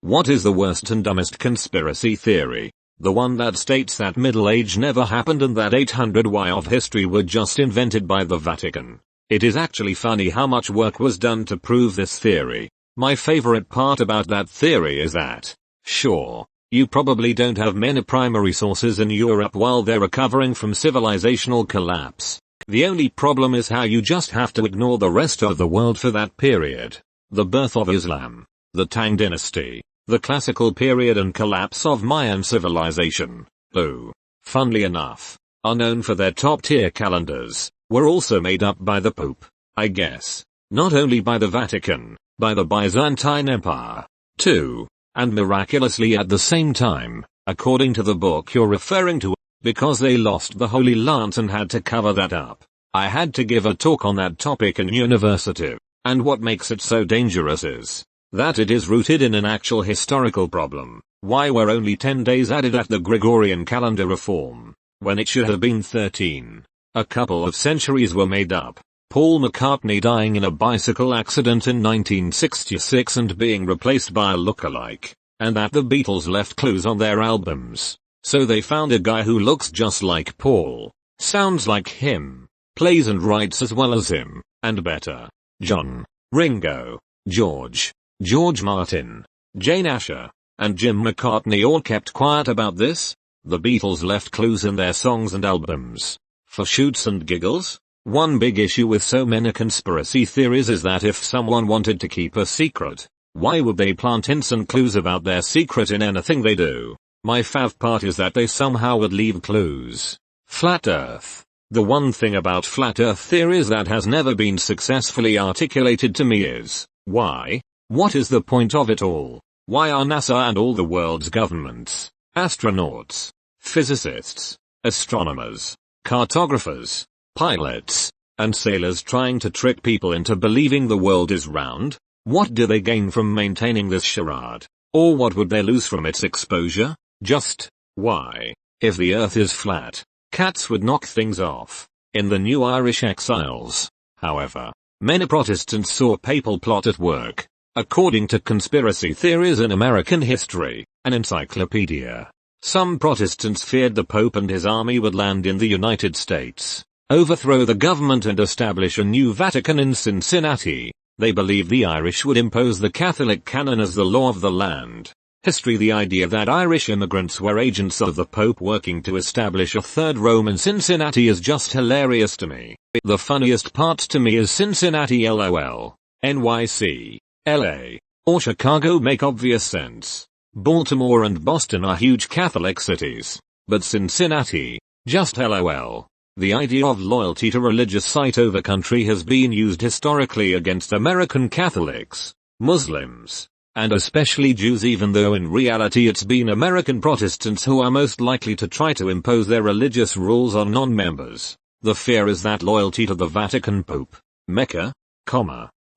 What is the worst and dumbest conspiracy theory? The one that states that Middle Age never happened and that 800 Y of history were just invented by the Vatican. It is actually funny how much work was done to prove this theory. My favorite part about that theory is that, sure, you probably don't have many primary sources in Europe while they're recovering from civilizational collapse. The only problem is how you just have to ignore the rest of the world for that period. The birth of Islam, the Tang dynasty, the classical period and collapse of Mayan civilization, who, funnily enough, are known for their top-tier calendars, were also made up by the Pope, I guess. Not only by the Vatican, by the Byzantine Empire, too, and miraculously at the same time, according to the book you're referring to, because they lost the Holy Lance and had to cover that up. I had to give a talk on that topic in university, and what makes it so dangerous is that it is rooted in an actual historical problem. Why were only 10 days added at the Gregorian calendar reform, when it should have been 13? A couple of centuries were made up. Paul McCartney dying in a bicycle accident in 1966 and being replaced by a lookalike, and that the Beatles left clues on their albums. So they found a guy who looks just like Paul, sounds like him, plays and writes as well as him, and better. John, Ringo, George Martin, Jane Asher, and Jim McCartney all kept quiet about this. The Beatles left clues in their songs and albums. For shoots and giggles? One big issue with so many conspiracy theories is that if someone wanted to keep a secret, why would they plant hints and clues about their secret in anything they do? My fav part is that they somehow would leave clues. Flat Earth. The one thing about flat Earth theories that has never been successfully articulated to me is, why? What is the point of it all? Why are NASA and all the world's governments, astronauts, physicists, astronomers, cartographers, pilots, and sailors trying to trick people into believing the world is round? What do they gain from maintaining this charade? Or what would they lose from its exposure? Just, why? If the earth is flat, cats would knock things off. In the New Irish Exiles, however, many Protestants saw papal plot at work. According to Conspiracy Theories in American History, an encyclopedia, some Protestants feared the Pope and his army would land in the United States, overthrow the government and establish a new Vatican in Cincinnati. They believed the Irish would impose the Catholic canon as the law of the land. History. The idea that Irish immigrants were agents of the Pope working to establish a third Rome in Cincinnati is just hilarious to me. The funniest part to me is Cincinnati LOL, NYC, LA, or Chicago make obvious sense. Baltimore and Boston are huge Catholic cities, but Cincinnati, just LOL. The idea of loyalty to religious site over country has been used historically against American Catholics, Muslims, and especially Jews, even though in reality it's been American Protestants who are most likely to try to impose their religious rules on non-members. The fear is that loyalty to the Vatican, Pope, Mecca,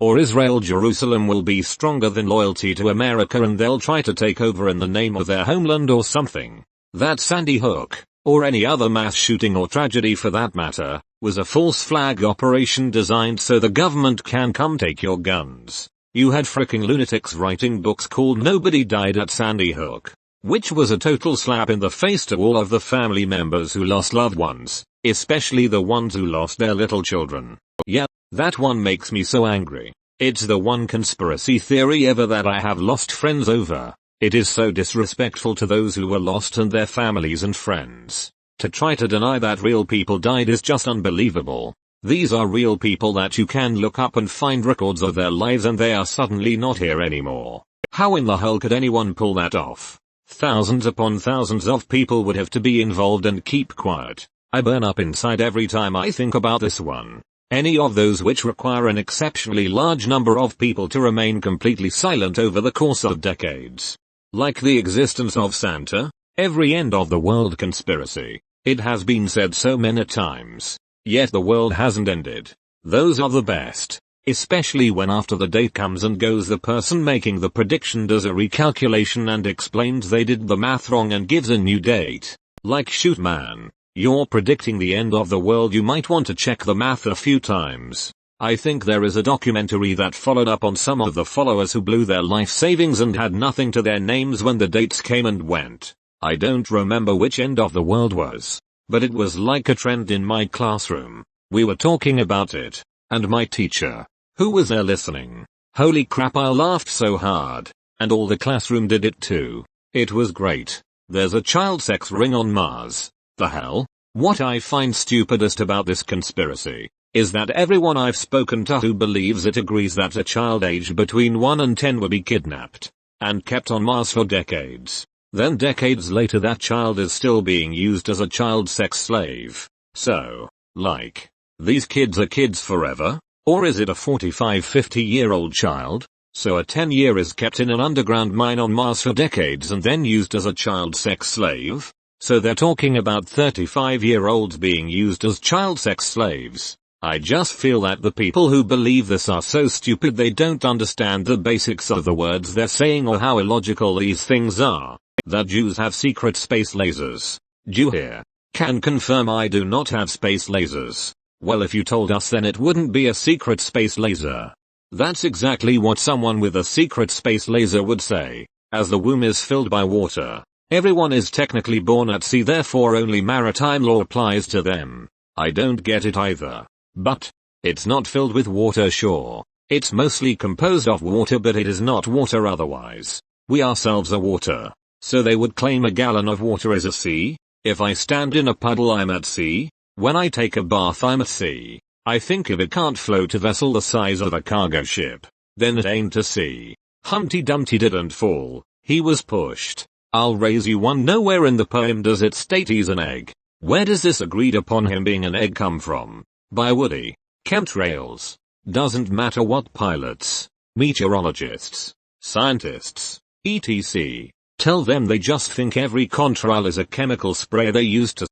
or Israel Jerusalem will be stronger than loyalty to America and they'll try to take over in the name of their homeland or something. That Sandy Hook, or any other mass shooting or tragedy for that matter, was a false flag operation designed so the government can come take your guns. You had fricking lunatics writing books called Nobody Died at Sandy Hook, which was a total slap in the face to all of the family members who lost loved ones, especially the ones who lost their little children. Yeah, that one makes me so angry. It's the one conspiracy theory ever that I have lost friends over. It is so disrespectful to those who were lost and their families and friends. To try to deny that real people died is just unbelievable. These are real people that you can look up and find records of their lives and they are suddenly not here anymore. How in the hell could anyone pull that off? Thousands upon thousands of people would have to be involved and keep quiet. I burn up inside every time I think about this one. Any of those which require an exceptionally large number of people to remain completely silent over the course of decades. Like the existence of Santa, every end of the world conspiracy. It has been said so many times. Yet the world hasn't ended. Those are the best. Especially when after the date comes and goes the person making the prediction does a recalculation and explains they did the math wrong and gives a new date. Like shoot man, you're predicting the end of the world, you might want to check the math a few times. I think there is a documentary that followed up on some of the followers who blew their life savings and had nothing to their names when the dates came and went. I don't remember which end of the world was, but it was like a trend in my classroom. We were talking about it, and my teacher, who was there listening, holy crap, I laughed so hard, and all the classroom did it too. It was great. There's a child sex ring on Mars. The hell? What I find stupidest about this conspiracy is that everyone I've spoken to who believes it agrees that a child aged between 1 and 10 would be kidnapped and kept on Mars for decades. Then decades later that child is still being used as a child sex slave. So, like, these kids are kids forever? Or is it a 45-50-year-old child? So a 10-year is kept in an underground mine on Mars for decades and then used as a child sex slave? So they're talking about 35-year-olds being used as child sex slaves. I just feel that the people who believe this are so stupid they don't understand the basics of the words they're saying or how illogical these things are. That Jews have secret space lasers. Jew here. Can confirm I do not have space lasers. Well, if you told us then it wouldn't be a secret space laser. That's exactly what someone with a secret space laser would say. As the womb is filled by water, everyone is technically born at sea, therefore only maritime law applies to them. I don't get it either. But it's not filled with water, sure. It's mostly composed of water, but it is not water otherwise. We ourselves are water. So they would claim a gallon of water is a sea? If I stand in a puddle I'm at sea? When I take a bath I'm at sea. I think if it can't float a vessel the size of a cargo ship, then it ain't a sea. Humpty Dumpty didn't fall, he was pushed. I'll raise you one. Nowhere in the poem does it state he's an egg. Where does this agreed upon him being an egg come from? By Woody. Chemtrails. Doesn't matter what pilots, meteorologists, scientists, etc. tell them, they just think every contrail is a chemical spray they use to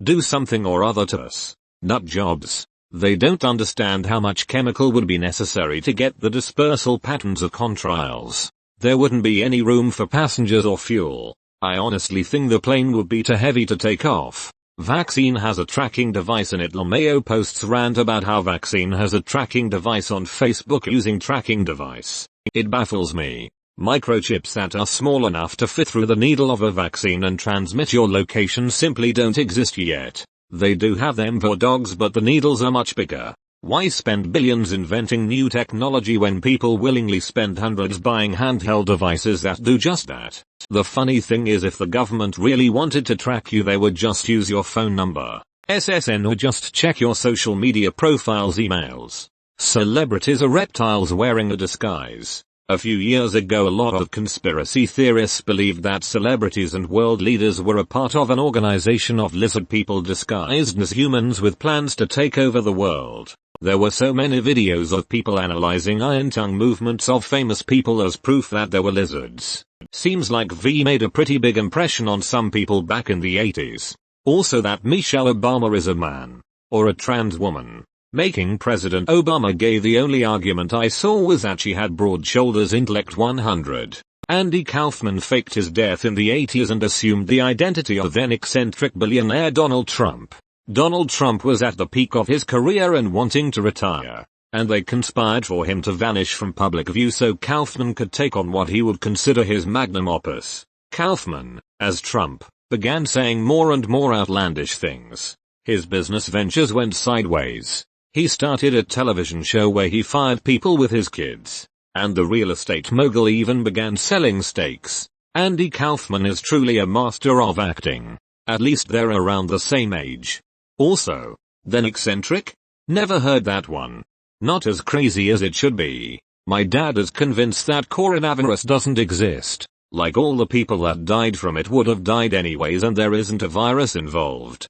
do something or other to us. Nut jobs. They don't understand how much chemical would be necessary to get the dispersal patterns of contrails. There wouldn't be any room for passengers or fuel. I honestly think the plane would be too heavy to take off. Vaccine has a tracking device in it. LeMayo posts rant about how vaccine has a tracking device on Facebook using tracking device. It baffles me. Microchips that are small enough to fit through the needle of a vaccine and transmit your location simply don't exist yet. They do have them for dogs, but the needles are much bigger. Why spend billions inventing new technology when people willingly spend hundreds buying handheld devices that do just that? The funny thing is, if the government really wanted to track you, they would just use your phone number, SSN, or just check your social media profiles, emails. Celebrities are reptiles wearing a disguise. A few years ago a lot of conspiracy theorists believed that celebrities and world leaders were a part of an organization of lizard people disguised as humans with plans to take over the world. There were so many videos of people analyzing iron tongue movements of famous people as proof that they were lizards. Seems like V made a pretty big impression on some people back in the 80s. Also that Michelle Obama is a man. Or a trans woman. Making President Obama gay. The only argument I saw was that she had broad shoulders. Intellect 100. Andy Kaufman faked his death in the 80s and assumed the identity of then eccentric billionaire Donald Trump. Donald Trump was at the peak of his career and wanting to retire, and they conspired for him to vanish from public view so Kaufman could take on what he would consider his magnum opus. Kaufman, as Trump, began saying more and more outlandish things. His business ventures went sideways. He started a television show where he fired people with his kids, and the real estate mogul even began selling steaks. Andy Kaufman is truly a master of acting. At least they're around the same age. Also, then eccentric? Never heard that one. Not as crazy as it should be. My dad is convinced that coronavirus doesn't exist. Like all the people that died from it would have died anyways and there isn't a virus involved.